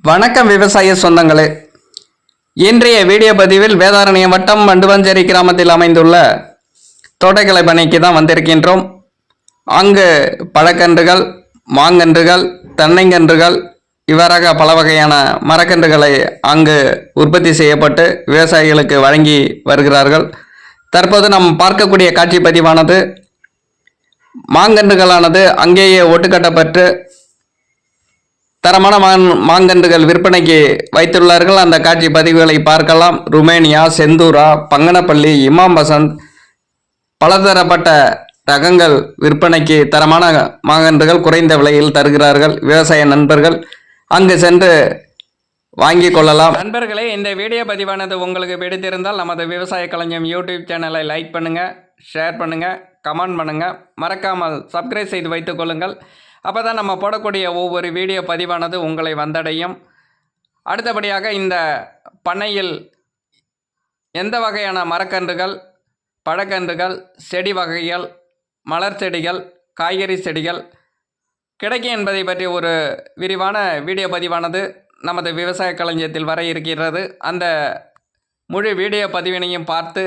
வணக்கம் விவசாய சொந்தங்களே. இன்றைய வீடியோ பதிவில் வேதாரண்யம் வட்டம் வண்டுவஞ்சேரி கிராமத்தில் அமைந்துள்ள தோட்டக்கலை பணிக்கு தான் வந்திருக்கின்றோம். அங்கு பழக்கன்றுகள், மாங்கன்றுகள், தென்னைங்கன்றுகள் இவ்வாறாக பல வகையான மரக்கன்றுகளை அங்கு உற்பத்தி செய்யப்பட்டு விவசாயிகளுக்கு வழங்கி வருகிறார்கள். தற்போது நாம் பார்க்கக்கூடிய காட்சி பதிவானது மாங்கன்றுகளானது அங்கேயே ஒட்டுக்கட்டப்பட்டு தரமான மாங்கன்றுகள் விற்பனைக்கு வைத்துள்ளார்கள். அந்த காட்சி பதிவுகளை பார்க்கலாம். ருமேனியா, செந்தூரா, பங்கனப்பள்ளி, இமாம் பசந்த் பலதரப்பட்ட ரகங்கள் விற்பனைக்கு தரமான மாங்கன்றுகள் குறைந்த விலையில் தருகிறார்கள். விவசாய நண்பர்கள் அங்கு சென்று வாங்கி கொள்ளலாம். நண்பர்களே, இந்த வீடியோ பதிவானது உங்களுக்கு பிடித்திருந்தால் நமது விவசாய களஞ்சியம் யூடியூப் சேனலை லைக் பண்ணுங்கள், ஷேர் பண்ணுங்கள், கமெண்ட் பண்ணுங்கள், மறக்காமல் சப்ஸ்கிரைப் செய்து வைத்துக் கொள்ளுங்கள். அப்போ தான் நம்ம போடக்கூடிய ஒவ்வொரு வீடியோ பதிவானது உங்களை வந்தடையும். அடுத்தபடியாக இந்த பண்ணையில் எந்த வகையான மரக்கன்றுகள், பழக்கன்றுகள், செடி வகைகள், மலர் செடிகள், காய்கறி செடிகள் கிடைக்கும் என்பதை பற்றி ஒரு விரிவான வீடியோ பதிவானது நமது விவசாய களஞ்சியத்தில் வர இருக்கிறது. அந்த முழு வீடியோ பதிவினையும் பார்த்து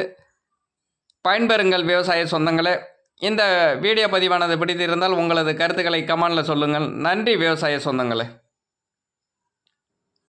பயன்பெறுங்கள் விவசாய சொந்தங்களே. இந்த வீடியோ பதிவானது பிடித்திருந்தால் உங்களது கருத்துக்களை கமெண்டில் சொல்லுங்கள். நன்றி விவசாய சொந்தங்களே.